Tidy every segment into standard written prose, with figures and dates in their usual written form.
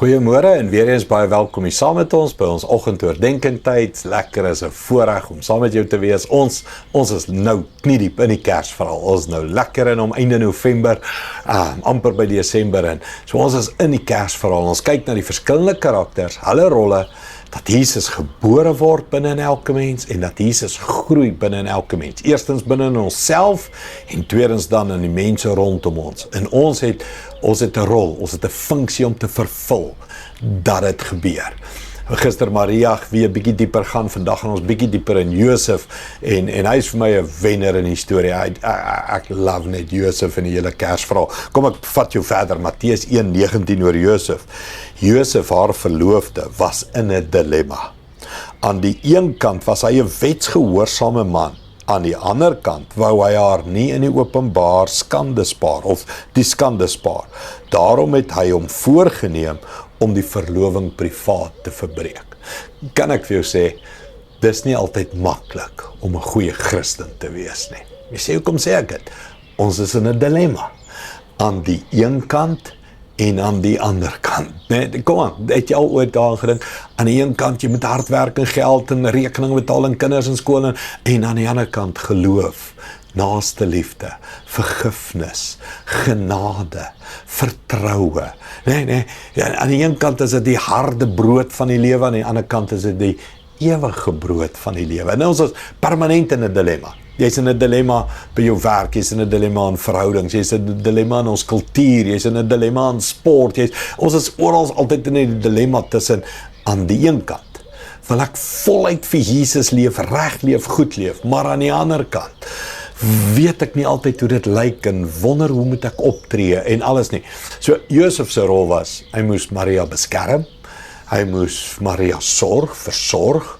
Goeiemôre en weer eens baie welkom hier saam met ons by ons oggendoordenkingtyd. Lekker is 'n voorreg om saam met jou te wees. Ons is nou kniediep in die Kersverhaal. Ons is nou lekker in om einde November, amper by Desember in. So ons is in die Kersverhaal. Ons kyk na die verskillende karakters, hulle rolle, dat Jesus gebore word binne in elke mens en dat Jesus groei binne in elke mens. Eerstens binne in onsself en tweedens dan in die mense rondom ons. En ons het 'n rol, ons het 'n funksie om te vervul dat dit gebeur. Gister Maria weer bietjie dieper gaan, vandag gaan ons bietjie dieper in Josef en hy is vir my 'n wenner in die storie. Ek love net Josef in die hele Kersverhaal. Kom ek vat jou verder, Matteus 1:19 oor Josef. Josef, haar verloofde, was in 'n dilemma. Aan die een kant was hy 'n wetsgehoorsame man, aan die ander kant wou hy haar nie in die openbaar skande spaar of die skande spaar. Daarom het hy hom voorgenem om die verloving privaat te verbreek. Kan ek vir jou sê, dis nie altyd maklik om 'n goeie Christen te wees nie. Jy sê, hoekom sê ek dit? Ons is in 'n dilemma. Aan die een kant en aan die ander kant. Nee, kom aan, het jy al ooit daaraan gedink? Aan die een kant, jy moet hard werk en geld en rekening betaal en kinders in skool en aan die ander kant geloof, naaste liefde, vergifnis, genade, vertroue. Nee, ja, aan die een kant is dit die harde brood van die lewe, aan die ander kant is dit die ewige brood van die lewe. En ons is permanent in 'n dilemma. Jy's in 'n dilemma by jou werk, jy's in 'n dilemma in verhoudings, jy's in 'n dilemma in ons kultuur, jy's in 'n dilemma in sport, ons is oral altyd in 'n dilemma tussen. Aan die een kant wil ek voluit vir Jesus leef, reg leef, goed leef, maar aan die ander kant weet ek nie altyd hoe dit lyk en wonder hoe moet ek optree en alles nie. So Josef se rol was, hy moes Maria beskerm, hy moes Maria versorg,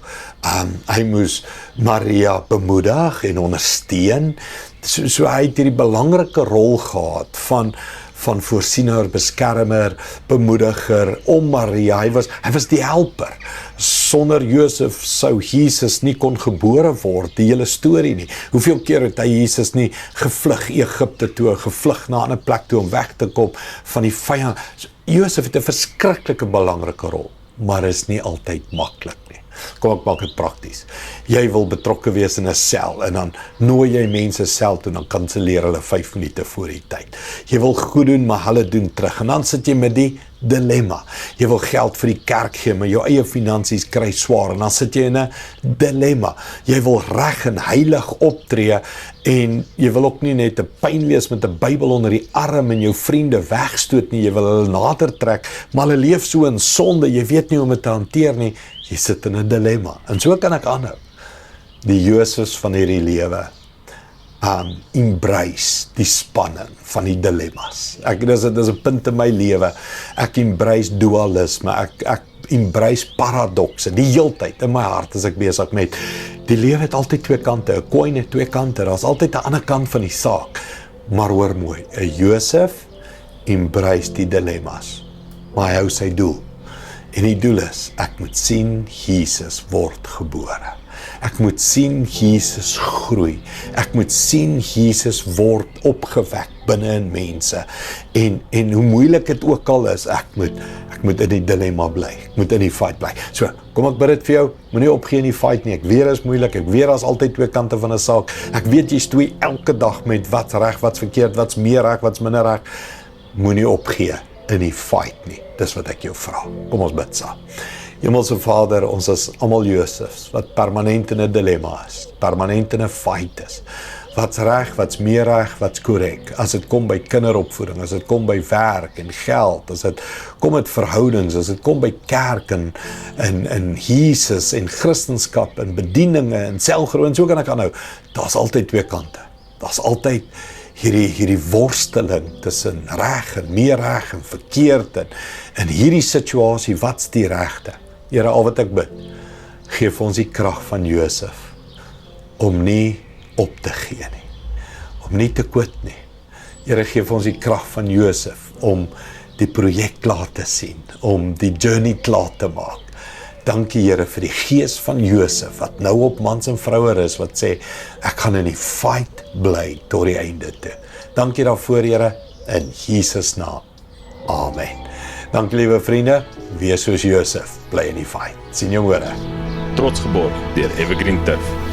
hy moes Maria bemoedig en ondersteun. So hy het hierdie belangrike rol gehad van voorsiener, beskermer, bemoediger om Maria. Hy was die helper. Sonder Josef sou Jesus nie kon gebore word, die hele storie nie. Hoeveel keer het hy Jesus nie gevlug Egipte toe, gevlug na 'n ander plek toe om weg te kom van die vyand. Josef het 'n verskriklike belangrike rol, maar is nie altyd maklik nie. Kom ek maak dit prakties. Jy wil betrokke wees in 'n sel en dan nooi jy mense sel toe en dan kanselleer hulle 5 minute voor die tyd. Jy wil goed doen, maar hulle doen terug. En dan sit jy met die dilemma. Jy wil geld vir die kerk gee, maar jou eie finansies kry swaar en dan sit jy in 'n dilemma. Jy wil reg en heilig optree en jy wil ook nie net 'n pyn wees met 'n Bybel onder die arm en jou vriende wegstoot nie, jy wil hulle nader trek, maar hulle leef so in sonde, jy weet nie hoe om dit te hanteer nie. Jy sit in 'n dilemma. En so kan ek aanhou. Die Josefs van hierdie lewe embrace die spanning van die dilemmas. Dis 'n punt in my lewe. Ek embrace dualisme. Ek embrace paradokse. Die heeltyd in my hart as ek besig met die lewe het altyd twee kante. 'n Coin het twee kante. Daar's altyd 'n ander kant van die saak. Maar hoor mooi, 'n Josef embrace die dilemmas. Maar hy hou sy doel. En die doel is, ek moet sien Jesus word gebore. Ek moet sien Jesus groei. Ek moet sien Jesus word opgewek binne in mense. En hoe moeilik dit ook al is, ek moet in die dilemma bly. Ek moet in die fight bly. So, kom ek bid dit vir jou, moenie opgee in die fight nie. Ek weet is moeilik, ek weet daar's altyd twee kante van 'n saak. Ek weet jy stoei elke dag met wat's reg, wat's verkeerd, wat's meer reg, wat's minder reg. Moenie opgee in die fight nie. Dis wat ek jou vra. Kom ons bid saam. Hemelse Vader, ons is almal Josefs wat permanent in 'n dilemma is, permanent in 'n fight is. Wat's reg, wat's meer reg, wat's korrek? As dit kom by kinderopvoeding, as dit kom by werk en geld, as dit kom met verhoudings, as dit kom by kerk en Jesus en Christendom en bedieninge en selfgroei en so kan ek aanhou. Daar's altyd twee kante. Daar's altyd hierdie worsteling tussen reg en meer reg en verkeerd en in hierdie situasie, wat's die regte? Here, al wat ek bid, gee vir ons die krag van Josef om nie op te gee nie, om nie te kwit nie. Here, gee vir ons die krag van Josef om die projek klaar te sien, om die journey klaar te maak. Dankie Here vir die gees van Josef wat nou op mans en vroue is wat sê ek gaan in die fight bly tot die einde toe. Dankie daarvoor Here in Jesus naam. Amen. Dankie liewe vriende, wees soos Josef, bly in die fight. Sien jou môre. Trots geborg deur Evergreen Turf.